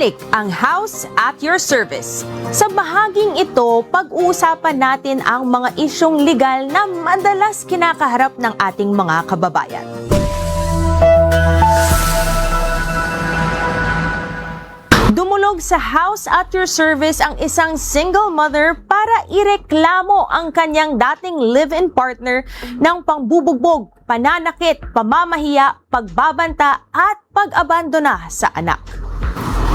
Nagbabalik ang House at Your Service. Sa bahaging ito, pag-uusapan natin ang mga isyong legal na madalas kinakaharap ng ating mga kababayan. Dumulog sa House at Your Service ang isang single mother para ireklamo ang kanyang dating live-in partner ng pangbubugbog, pananakit, pamamahiya, pagbabanta at pag-abandona sa anak.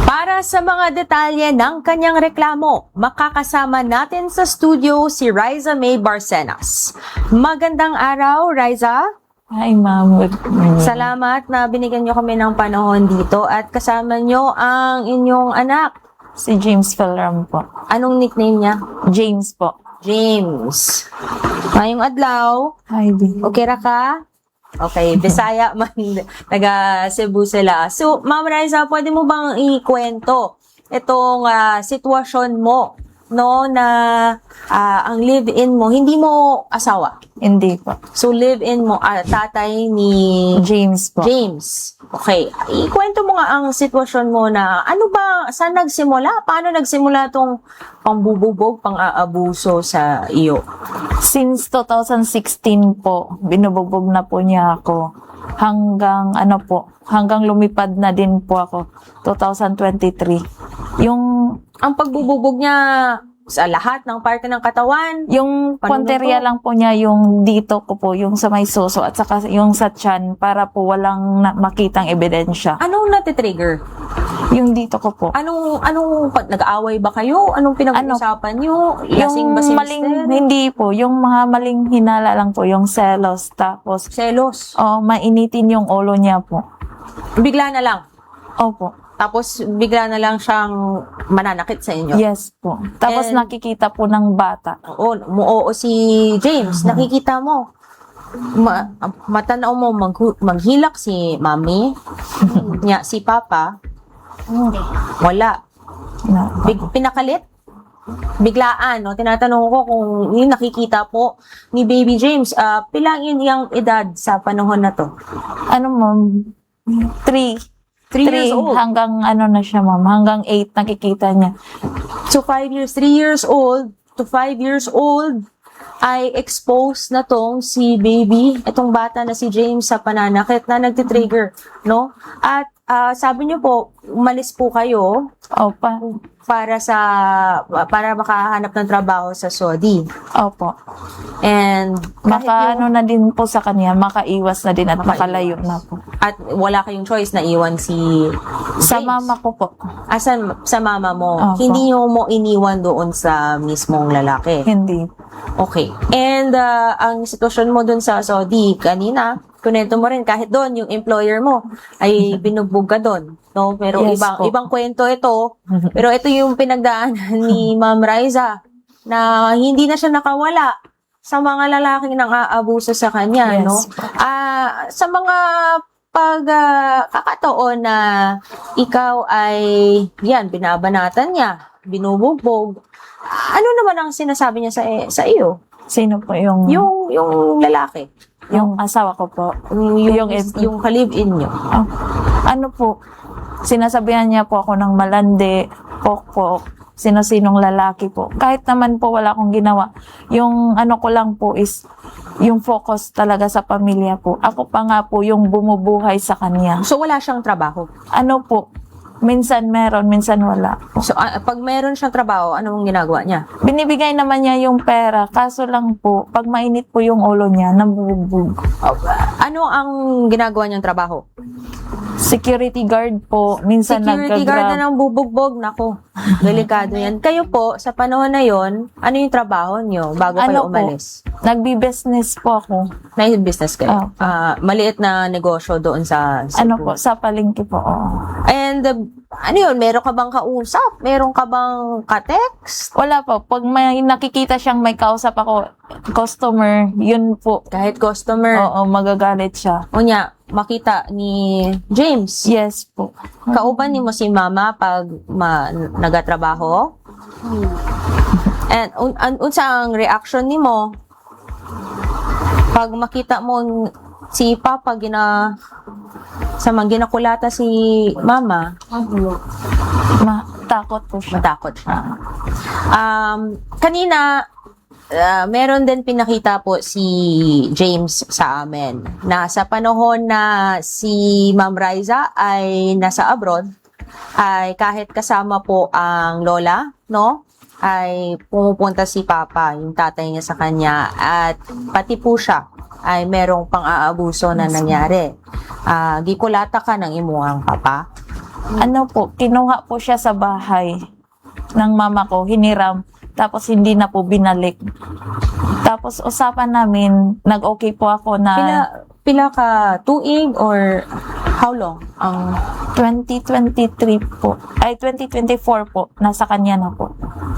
Para sa mga detalye ng kanyang reklamo, makakasama natin sa studio si Riza May Barcenas. Magandang araw, Riza. Hi, ma'am. Salamat na binigyan niyo kami ng panahon dito at kasama niyo ang inyong anak. Si James Felram po. Anong nickname niya? James po. James. Ngayong adlaw, Hi, baby. okay ra ka? Okay, Bisaya man, taga Cebu sila. So, Ma'am Riza, pwede mo bang ikwento itong sitwasyon mo, no, na ang live-in mo, hindi mo asawa? Hindi po. So, live-in mo, tatay ni James po. James. Okay. Ikwento mo nga ang sitwasyon mo na ano ba, saan nagsimula? Paano nagsimula itong pambububog, pang-aabuso sa iyo? Since 2016 po, binubugbog na po niya ako. Hanggang lumipad na din po ako, 2023. Ang pagbububog niya sa lahat ng parte ng katawan? Yung punteriya lang po niya, yung dito ko po, yung sa may suso at saka yung sa tiyan para po walang makitang ebidensya. Anong natitrigger? Yung dito ko po. Anong nag-aaway ba kayo? Anong pinag-uusapan niyo? Lasing ba si Mister? Hindi po, yung mga maling hinala lang po, yung selos, tapos Selos. mainitin yung ulo niya po. Bigla na lang. Opo. Tapos bigla na lang siyang mananakit sa inyo. Yes po. Tapos And- nakikita po ng bata. Oo, si James, nakikita mo. Matanaw mo maghilak si mami, niya si papa. Hindi. Wala. Na, Pinakalit? Biglaan, no? Tinatanong ko kung yung nakikita po ni Baby James, pilang yun yung edad sa panahon na to? ano ma'am? 3 years old. Hanggang na siya ma'am. Hanggang 8 nakikita niya. So 5 years, 3 years old to 5 years old, ay exposed na tong si baby, itong bata na si James sa pananakit na nagtitrigger, no? At sabi niyo po, umalis po kayo Opo. para makahanap ng trabaho sa Saudi. Opo. And Na din po sa kanya, makaiwas na din at Makaiwas. makalayo na po. at wala kayong choice na iwan si Sa James. mama ko po. Asan sa mama mo? Opo. Hindi niyo mo iniwan doon sa mismong lalaki. Hindi. Okay. And ang sitwasyon mo dun sa Saudi, kanina, kunento mo rin, kahit doon, yung employer mo ay binugbog ka doon. No? Pero Yes po. ibang kwento ito. Pero ito yung pinagdaanan ni Ma'am Riza na hindi na siya nakawala sa mga lalaking nang aabuso sa kanya. Yes No? po. Sa mga kakataon na ikaw ay binabanatan niya, binubugbog, ano naman ang sinasabi niya sa iyo? Sino po yung Yung lalaki. yung asawa ko po? Yung ka-live-in niyo. Ano po, sinasabihan niya po ako ng malandi, pokpok, sino-sinong lalaki po. Kahit naman po wala akong ginawa. Yung ko lang po is yung focus talaga sa pamilya po. Ako pa nga po yung bumubuhay sa kanya. So, wala siyang trabaho. Ano po, minsan meron, minsan wala po. So, pag meron siyang trabaho, anong ginagawa niya? Binibigay naman niya yung pera, kaso lang po, pag mainit po yung ulo niya, nabubugbog. Ano ang ginagawa niyang trabaho? Security guard po, minsan Security guard na nagka-grab. ng bubugbog. Nako, delikado yan. Kayo po, sa panahon na yon, ano yung trabaho niyo bago kayo Ano po? umalis? Nagbi-business po ako. May business kayo? Opo. Maliit na negosyo doon sa Cebu. Ano po, sa palengke po. Oo. And, ano yun, meron ka bang kausap? Meron ka bang ka-text? Wala po. Pag may nakikita siyang may kausap ako, customer, yun po. Kahit customer? Oo, magagalit siya. O niya, makita ni James. Yes po. Kauban ni mo si mama pag nagatrabaho? And unsa ang reaction nimo pag makita mo si papa ginakulata si mama? Takot po siya. Matakot siya. Kanina, meron din pinakita po si James sa amin na sa panahon na si Ma'am Riza ay nasa abroad, ay kahit kasama po ang lola, no? Ay pumupunta si Papa, yung tatay niya sa kanya, at pati po siya ay merong pang-aabuso na nangyari. Gikulata ka ng imuhang papa. Ano po, kinuha po siya sa bahay ng mama ko, hiniram, tapos hindi na po binalik. Tapos usapan namin, nag-okay po ako na Pila ka tuig or how long? 2023 po, ay 2024 po, nasa kanya na po.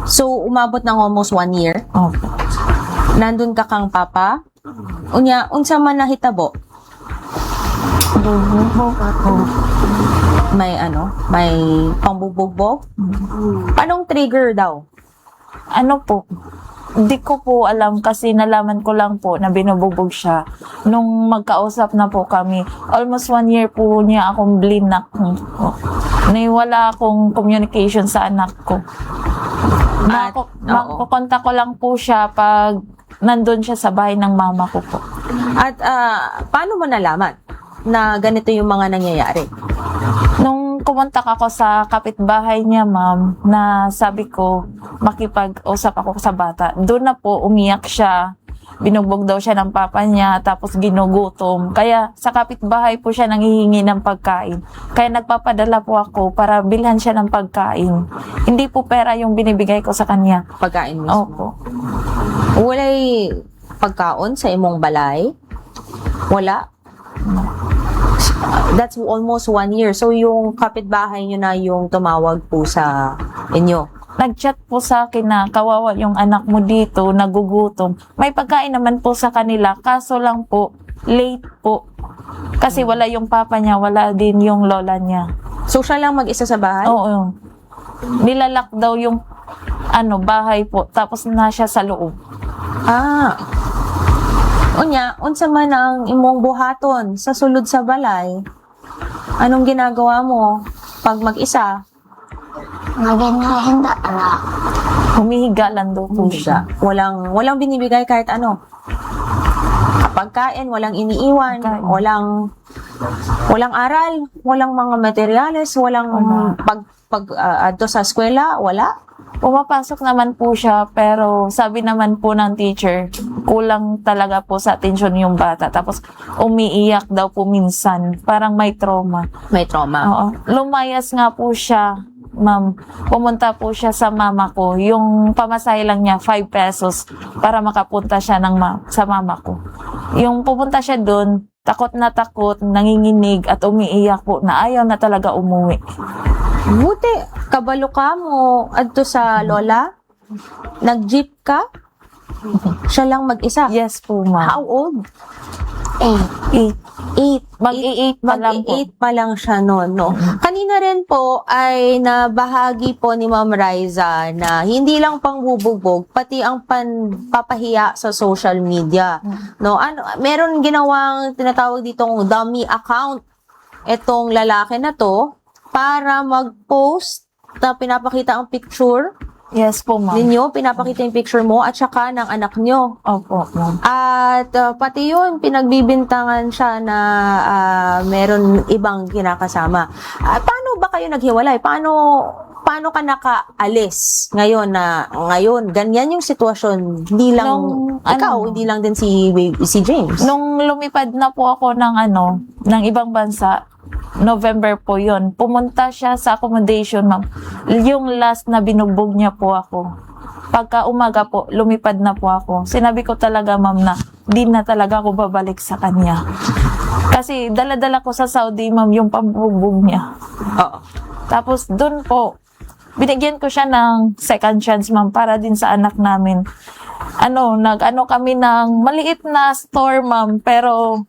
So, umabot ng almost 1 year. Opo. Nandun ka kang papa. Unya, unsa man nahitabo? Bubugbog ako. May pambubugbog? Anong trigger daw? Ano po, di ko po alam kasi nalaman ko lang po na binubugbog siya nung magkausap na po kami. Almost 1 year po niya akong blinak. Wala akong communication sa anak ko. Makukontak ko lang po siya pag nandun siya sa bahay ng mama ko po. At paano mo nalaman na ganito yung mga nangyayari? Nung kumontak ako sa kapitbahay niya, ma'am, na sabi ko, makipag-usap ako sa bata. Doon na po umiyak siya. Binugbog daw siya ng papa niya, tapos ginugutom. Kaya sa kapitbahay po siya nanghihingi ng pagkain. Kaya nagpapadala po ako para bilhan siya ng pagkain. Hindi po pera yung binibigay ko sa kanya. Pagkain mismo? Opo. Walay pagkaon sa imong balay? Wala? That's almost 1 year. So, yung kapitbahay nyo na yung tumawag po sa inyo? Nag-chat po sa akin na kawawa yung anak mo dito, nagugutom. May pagkain naman po sa kanila, kaso lang po, late po. Kasi wala yung papa niya, wala din yung lola niya. So, siya lang mag-isa sa bahay? Oo. Nilalak daw yung bahay po, tapos na siya sa loob. Unya, unsa man ang imong buhaton sa sulod sa balay? Anong ginagawa mo pag mag-isa? Maganda anak. Humihiga lang daw po siya. Walang binibigay kahit ano. Pagkain, walang iniiwan, Pagkain. walang aral, walang mga materyales, walang adto sa eskwela, wala. Pumapasok naman po siya, pero sabi naman po ng teacher, kulang talaga po sa atensyon yung bata. Tapos umiiyak daw po minsan, parang may trauma. May trauma. Oo. Lumayas nga po siya, ma'am. Pumunta po siya sa mama ko. Yung pamasahe lang niya, 5 pesos, para makapunta siya sa mama ko. Yung pupunta siya doon, takot na takot, nanginginig at umiiyak po na ayaw na talaga umuwi. Buti, kabalo ka mo adto sa lola? Nag-jeep ka? Siya lang mag-isa? Yes po, ma'am. How old? 8. 8. Mag-i-8 pa lang po. Mag-8 pa lang siya noon, no? Kanina rin po ay nabahagi po ni Ma'am Riza na hindi lang pangbubugbog, pati ang papahiya sa social media. No? Meron ginawang tinatawag ditong dummy account etong lalaki na to para mag-post na pinapakita ang picture Yes po, ma'am. ninyo, pinapakita yung picture mo at saka ng anak nyo. Opo, ma'am. At pati yun, pinagbibintangan siya na meron ibang kinakasama. Paano ba kayo naghiwalay? Paano ka nakaalis ngayon, ganyan yung sitwasyon, hindi lang hindi lang din si James. Nung lumipad na po ako ng ibang bansa, November po yon. Pumunta siya sa accommodation, ma'am. Yung last na binugbog niya po ako. Pagka umaga po, lumipad na po ako. Sinabi ko talaga, ma'am, na di na talaga ako babalik sa kanya. Kasi dala-dala ko sa Saudi, ma'am, yung pambugbog niya. Oo. Tapos doon po, binigyan ko siya ng second chance, ma'am, para din sa anak namin. Kami ng maliit na store, ma'am, pero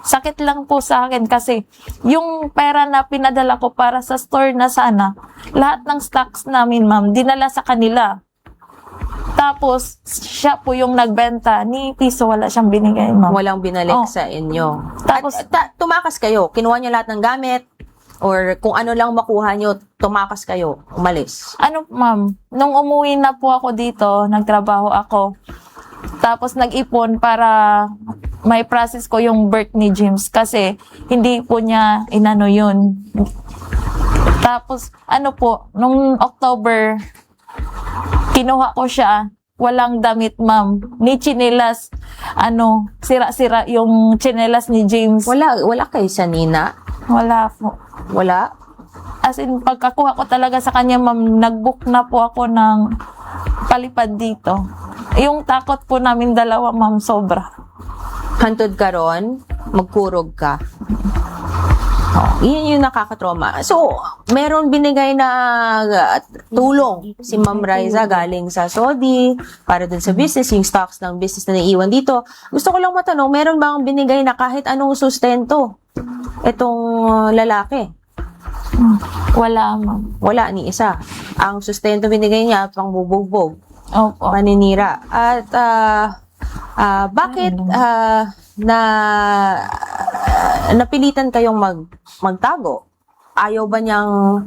sakit lang po sa akin kasi yung pera na pinadala ko para sa store na sana, lahat ng stocks namin, ma'am, dinala sa kanila. Tapos, siya po yung nagbenta. Ni piso wala siyang binigay, ma'am. Walang binalik sa inyo. Tapos, Tumakas kayo. Kinuha niyo lahat ng gamit. Or kung ano lang makuha nyo, tumakas kayo, umalis? Ano, ma'am, nung umuwi na po ako dito, nagtrabaho ako. Tapos nag-ipon para may process ko yung birth ni James kasi hindi po niya inano yun. Tapos, ano po, nung October, kinuha ko siya. Walang damit, ma'am. Ni tsinelas, sira-sira yung tsinelas ni James. Wala kayo sa Nina? Wala po. Wala? As in, pagkakuha ko talaga sa kanya, ma'am, nag-book na po ako ng palipad dito. Yung takot po namin dalawa, ma'am, sobra. Hantod ka ron, magkurog ka. Yun yung nakakatrauma. So, meron binigay na tulong si Ma'am Riza galing sa Saudi para dun sa business, yung stocks ng business na naiiwan dito. Gusto ko lang matanong, meron bang binigay na kahit anong sustento itong lalaki? Wala, ma'am. Wala ni isa. Ang sustento binigay niya, pang bubugbog, Opo. paninira. At bakit napilitan kayong magtago? Ayaw ba niyang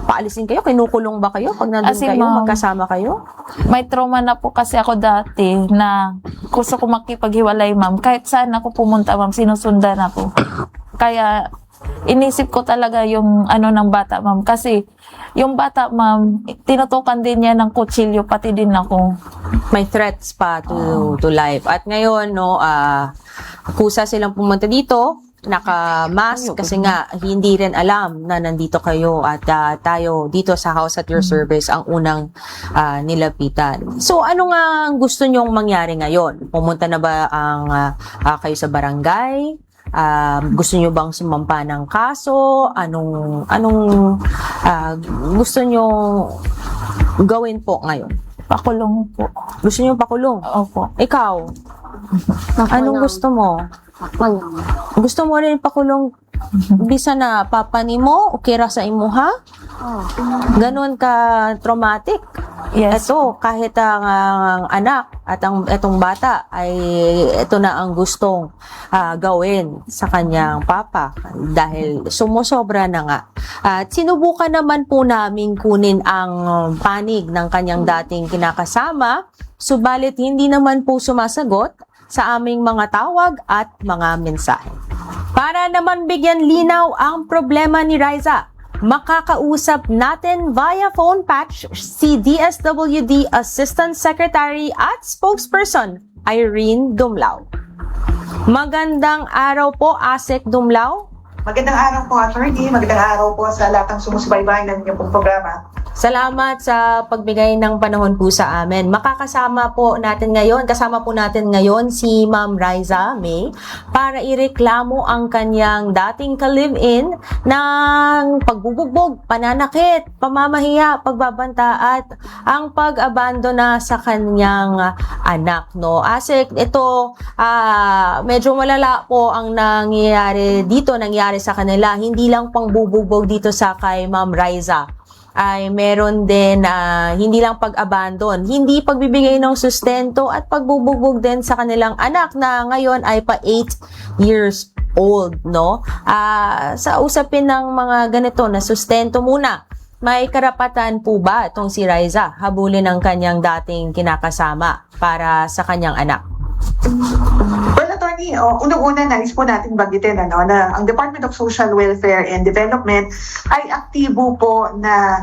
paalisin kayo? Kinukulong ba kayo pag nandun As in, kayo? ma'am, Magkasama kayo? May trauma na po kasi ako dati na gusto ko makipaghiwalay, ma'am. Kahit saan ako pumunta, ma'am, sinusundan ako. Kaya inisip ko talaga yung ng bata, ma'am. Kasi yung bata, ma'am, tinutukan din niya ng kutsilyo, pati din ako. May threats pa to life. At ngayon, kusa silang pumunta dito, naka-mask kasi nga hindi rin alam na nandito kayo at tayo dito sa House at Your Service ang unang nilapitan. So ano nga ang gusto nyong mangyari ngayon? Pumunta na ba kayo sa barangay? Gusto nyo bang sumampa ng kaso? Anong gusto nyo gawin po ngayon? Pakulong po. Gusto nyo pakulong? Opo. Ikaw? Anong gusto mo? Gusto mo rin pakulong bisa na papa ni mo o kira sa imuha? Ganon ka traumatic? Yes. Ito, kahit ang anak at itong bata ay ito na ang gustong gawin sa kanyang papa dahil sumusobra na nga. At sinubukan naman po namin kunin ang panig ng kanyang dating kinakasama, subalit hindi naman po sumasagot sa aming mga tawag at mga mensahe. Para naman bigyan linaw ang problema ni Riza, makakausap natin via phone patch si DSWD Assistant Secretary at Spokesperson Irene Dumlao. Magandang araw po, Asek Dumlao. Magandang araw po, Attorney. Magandang araw po sa lahat ng sumusubaybay ng inyong programa. Salamat sa pagbigay ng panahon po sa amin. Kasama po natin ngayon si Ma'am Riza May para ireklamo ang kanyang dating ka-live-in ng pagbubugbog, pananakit, pamamahiya, pagbabanta at ang pag-abandona sa kanyang anak. No? Asik, ito medyo malala po ang nangyayari sa kanila. Hindi lang pangbubugbog dito sa kay Ma'am Riza. Ay meron din hindi lang pag-abandon, hindi pagbibigay ng sustento at pagbubugbog din sa kanilang anak na ngayon ay pa 8 years old, no? Sa usapin ng mga ganito na sustento muna, may karapatan po ba itong si Riza habulin ng kanyang dating kinakasama para sa kanyang anak? Well, Attorney, unang-una nais po natin banggitin na ang Department of Social Welfare and Development ay aktibo po na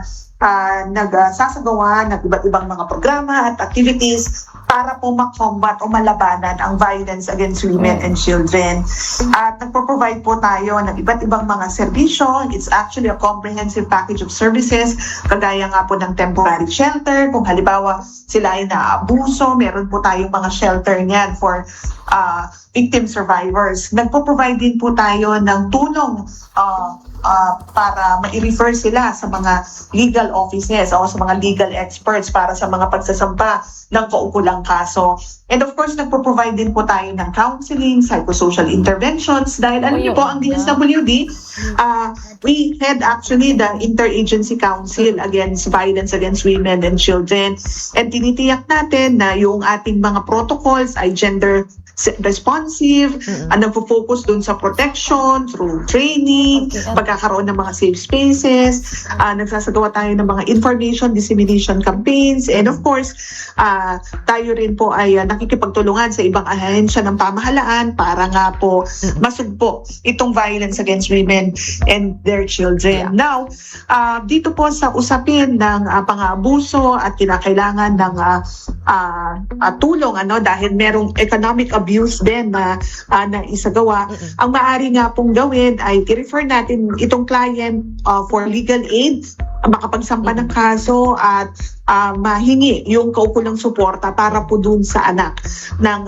nagsasagawa ng iba't ibang mga programa at activities para po makombat o malabanan ang violence against women and children. At nagpo-provide po tayo ng iba't ibang mga serbisyo. It's actually a comprehensive package of services, kagaya nga po ng temporary shelter. Kung halimbawa sila ay naabuso, meron po tayong mga shelter niyan for victim survivors. Nagpo-provide din po tayo ng tulong para ma-refer sila sa mga legal offices o sa mga legal experts para sa mga pagsasampa ng kaukulang ng kaso. And of course, nagpo-provide din po tayo ng counseling, psychosocial interventions dahil alam niyo po, ang DSWD, we had actually the Interagency Council Against Violence Against Women and Children, and tinitiyak natin na yung ating mga protocols ay gender responsive, nagpo-focus dun sa protection through training, pagkakaroon ng mga safe spaces, nagsasagawa tayo ng mga information dissemination campaigns, and of course, tayo rin po ay nakikipagtulungan sa ibang ahensya ng pamahalaan para nga po masugpo itong violence against women and their children. Now, dito po sa usapin ng pang-aabuso at kinakailangan ng tulong dahil merong economic abuse din na isagawa, ang maaari nga pong gawin ay i-refer natin itong client for legal aid, makapagsampa ng kaso at mahingi yung kaukulang suporta para po dun sa anak ng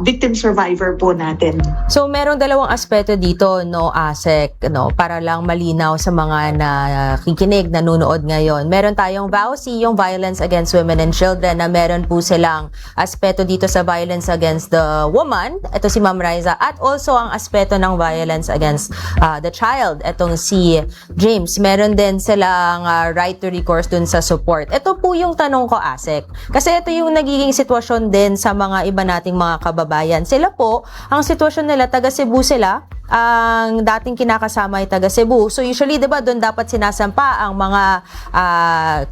victim survivor po natin. So merong dalawang aspeto dito, no, ASEC, no, para lang malinaw sa mga nakikinig, nanonood ngayon. Meron tayong VAUSI, yung Violence Against Women and Children, na meron po silang aspeto dito sa violence against the woman, ito si Ma'am Riza, at also ang aspeto ng violence against the child, etong si James. Meron din silang right to recourse dun sa support. Ito po yung tanong ko, ASEC. Kasi ito yung nagiging sitwasyon din sa mga iba nating mga kababayan. Sila po, ang sitwasyon nila, taga Cebu sila, ang dating kinakasama ay taga Cebu. So usually, di ba, doon dapat sinasampa ang mga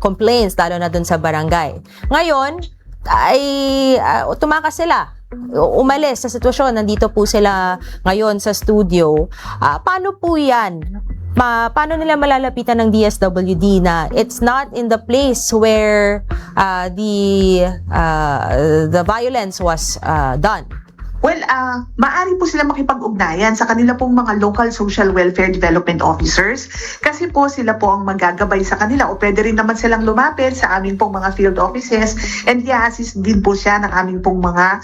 complaints, lalo na doon sa barangay. Ngayon, ay tumakas sila. Umalis sa sitwasyon, nandito po sila ngayon sa studio. Paano po yan? Paano nila malalapitan ng DSWD na it's not in the place where the violence was done? Well, maaari po sila makipag-ugnayan sa kanila pong mga local social welfare development officers kasi po sila po ang magagabay sa kanila, o pwede rin naman silang lumapit sa aming pong mga field offices, and i-assist din po siya ng aming pong mga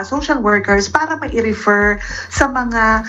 social workers para mai-refer sa mga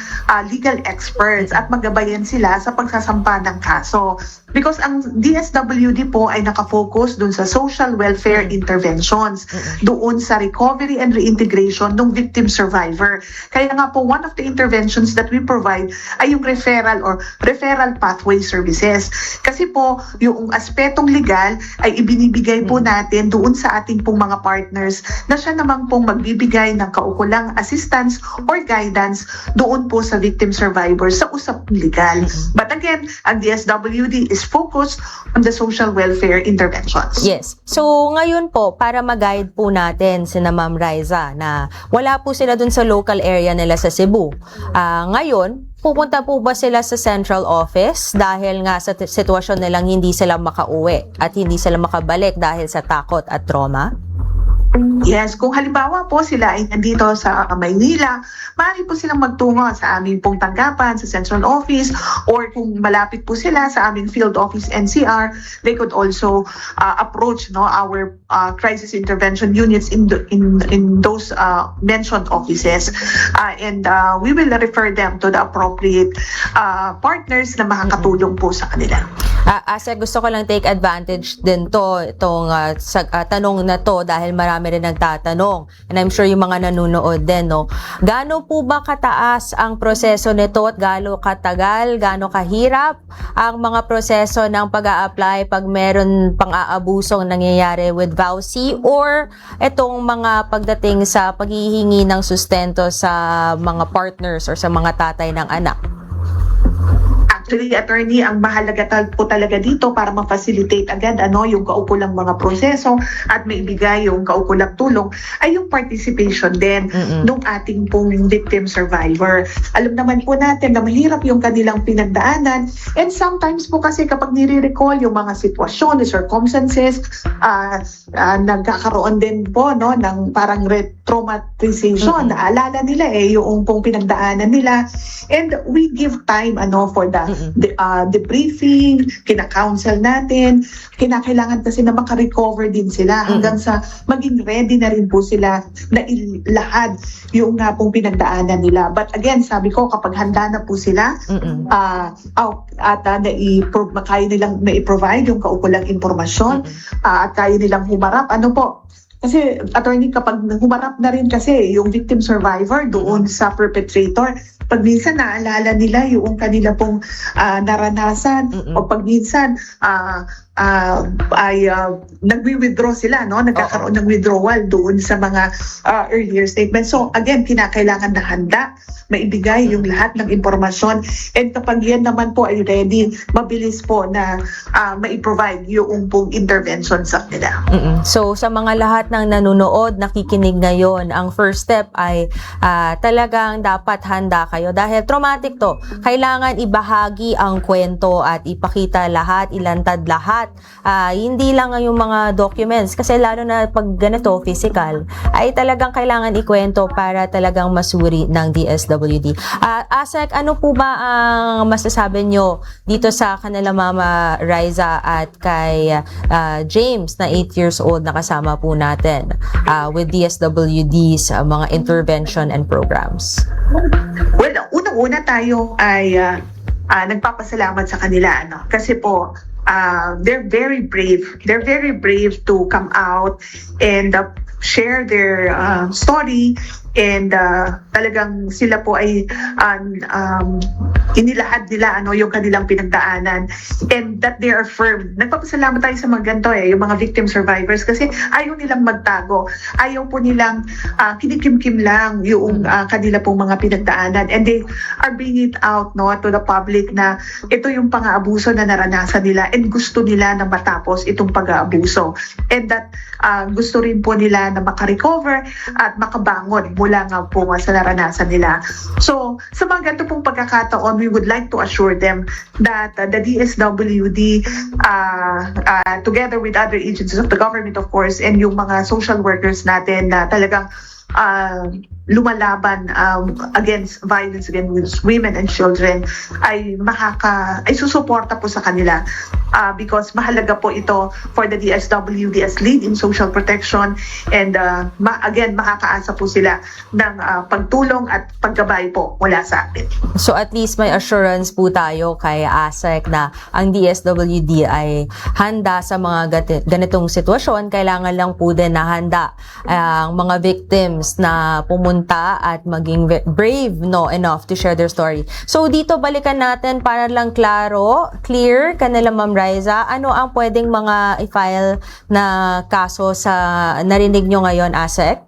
legal experts at magabayan sila sa pagsasampa ng kaso. Because ang DSWD po ay nakafocus dun sa social welfare interventions, doon sa recovery and reintegration ng victim survivor. Kaya nga po, one of the interventions that we provide ay yung referral or referral pathway services. Kasi po, yung aspetong legal ay ibinibigay po natin doon sa ating pong mga partners na siya naman pong magbibigay ng kaukulang assistance or guidance doon po sa victim survivor sa usaping legal. But again, ang DSWD is focused on the social welfare interventions. Yes. So, ngayon po, para mag-guide po natin sina Ma'am Riza na wala po sila dun sa local area nila sa Cebu. Ngayon, pupunta po ba sila sa central office dahil nga sa sitwasyon nilang hindi sila makauwi at hindi sila makabalik dahil sa takot at trauma? Yes, kung halimbawa po sila ay nandito sa Maynila, maaari po silang magtungo sa aming pong tanggapan sa central office, or kung malapit po sila sa aming field office NCR, they could also approach our crisis intervention units in those mentioned offices, and we will refer them to the appropriate partners na makakatulong po sa kanila. Asa, gusto ko lang take advantage din itong tanong na to dahil marami rin nagtatanong, and I'm sure yung mga nanonood din, no? Gaano po ba kataas ang proseso nito at gaano katagal, gaano kahirap ang mga proseso ng pag-a-apply pag meron pang-aabusong nangyayari with VAUSI, or itong mga pagdating sa paghihingi ng sustento sa mga partners or sa mga tatay ng anak? Actually, attorney, ang mahalaga po talaga dito para ma-facilitate agad yung kaukulang mga proseso at maibigay yung kaukulang tulong ay yung participation din ng ating pong victim survivor. Alam naman po natin na mahirap yung kanilang pinagdaanan, and sometimes po kasi kapag nire-recall yung mga sitwasyon, the circumstances, nagkakaroon din po ng parang traumatization. Naalala nila yung pong pinagdaanan nila, and we give time for the briefing, kina-counsel natin, kinakailangan kasi na maka-recover din sila hanggang sa maging ready na rin po sila na ilahad yung pong pinagdaanan nila. But again, sabi ko, kapag handa na po sila at kaya nilang ma-provide yung kaukulang impormasyon at kaya nilang humarap, Kasi attorney, kapag humarap na rin kasi yung victim survivor doon sa perpetrator, pag minsan naalala nila yung kanila pong naranasan o pag minsan nagwi-withdraw sila, no? Nagkakaroon ng withdrawal doon sa mga earlier statements. So again, kinakailangan na handa, maibigay yung lahat ng impormasyon, and kapag yan naman po ay ready, mabilis po na mai-provide yung pong intervention sa kanila. So sa mga lahat ng nanonood, nakikinig ngayon, ang first step ay talagang dapat handa kayo dahil traumatic to. Kailangan ibahagi ang kwento at ipakita lahat, ilantad lahat. Hindi lang yung mga documents kasi lalo na pag ganito, physical, ay talagang kailangan ikwento para talagang masuri ng DSWD. Asek, ano po ba ang masasabi nyo dito sa kanila Mama Riza at kay James na 8 years old na kasama po natin with DSWD's mga intervention and programs? Well, unang-una tayo ay nagpapasalamat sa kanila, ano? Kasi po, they're very brave. They're very brave to come out and share their story, and talagang sila po ay inilahad nila yung kanilang pinagdaanan, and that they are firm. Nagpapasalamat tayo sa mga ganito yung mga victim survivors, kasi ayaw nilang magtago. Ayaw po nilang kinikim-kim lang yung kanila pong mga pinagdaanan, and they are bringing it out, no, to the public na ito yung pang-aabuso na naranasan nila, and gusto nila na matapos itong pag-aabuso, and that gusto rin po nila na makarecover at makabangon mula nga po sa naranasan nila. So, sa mga ganito pong pagkakataon, we would like to assure them that the DSWD, together with other agencies of the government, of course, and yung mga social workers natin na talagang lumalaban against violence against women and children, ay susuporta po sa kanila, because mahalaga po ito for the DSWD as lead in social protection, and again, makakaasa po sila ng pagtulong at paggabay po mula sa atin. So at least may assurance po tayo kay ASEC na ang DSWD ay handa sa mga ganitong sitwasyon. Kailangan lang po din na handa ang mga victims na pumunta at maging brave enough to share their story. So dito balikan natin para lang clear kanila Ma'am Riza, ano ang pwedeng mga i-file na kaso sa narinig nyo ngayon, ASEC?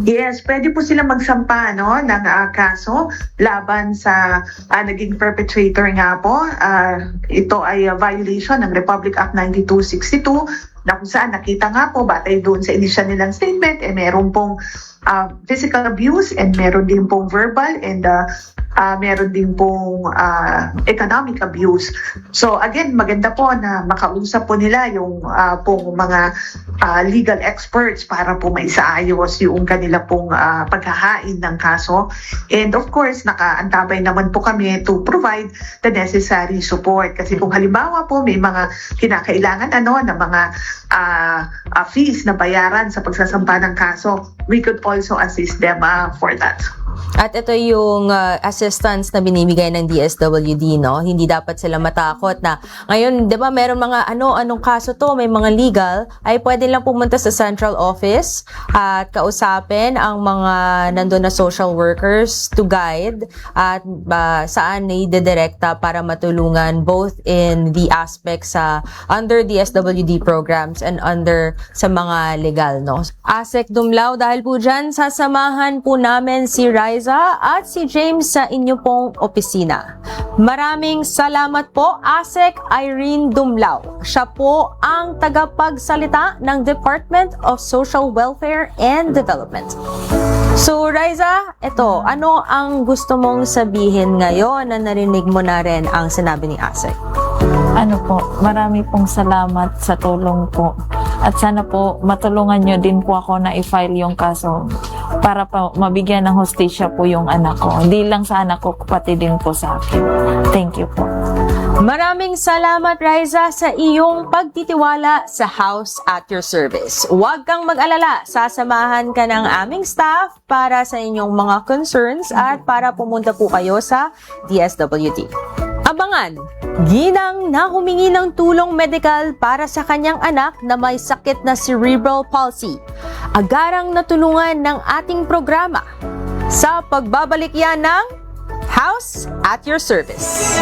Yes, pwede po sila magsampa ng kaso laban sa naging perpetrator nga po. Ito ay violation ng Republic Act 9262, na kung saan nakita nga po, batay doon sa initial nilang statement, meron pong physical abuse, and meron din pong verbal, and meron din pong economic abuse. So again, maganda po na makausap po nila yung pong mga legal experts para po maisaayos yung kanila pong paghahain ng kaso. And of course, nakaantabay naman po kami to provide the necessary support. Kasi kung halimbawa po may mga kinakailangan na mga fees na bayaran sa pagsasampa ng kaso, we could also assist them for that. At ito yung assistance na binibigay ng DSWD, no? Hindi dapat sila matakot na ngayon, 'di ba, meron mga anong kaso to, may mga legal, ay pwede lang pumunta sa central office at kausapin ang mga nandoon na social workers to guide at saan naididirekta para matulungan both in the aspects under DSWD programs and under sa mga legal, no? ASEC Dumlao, dahil po dyan, sasamahan po namin si Riza at si James sa inyo pong opisina. Maraming salamat po, ASEC Irene Dumlao. Siya po ang tagapagsalita ng Department of Social Welfare and Development. So, Riza, ano ang gusto mong sabihin ngayon na narinig mo na rin ang sinabi ni ASEC? Marami pong salamat sa tulong po. At sana po matulungan nyo din po ako na i-file yung kaso para po mabigyan ng hustisya po yung anak ko. Hindi lang sa anak ko, pati din po sa akin. Thank you po. Maraming salamat, Riza, sa iyong pagtitiwala sa House at your service. Huwag kang mag-alala, sasamahan ka ng aming staff para sa inyong mga concerns at para pumunta po kayo sa DSWD. Abangan, ginang na humingi ng tulong medikal para sa kanyang anak na may sakit na cerebral palsy. Agarang natulungan ng ating programa sa pagbabalik yan ng House at Your Service.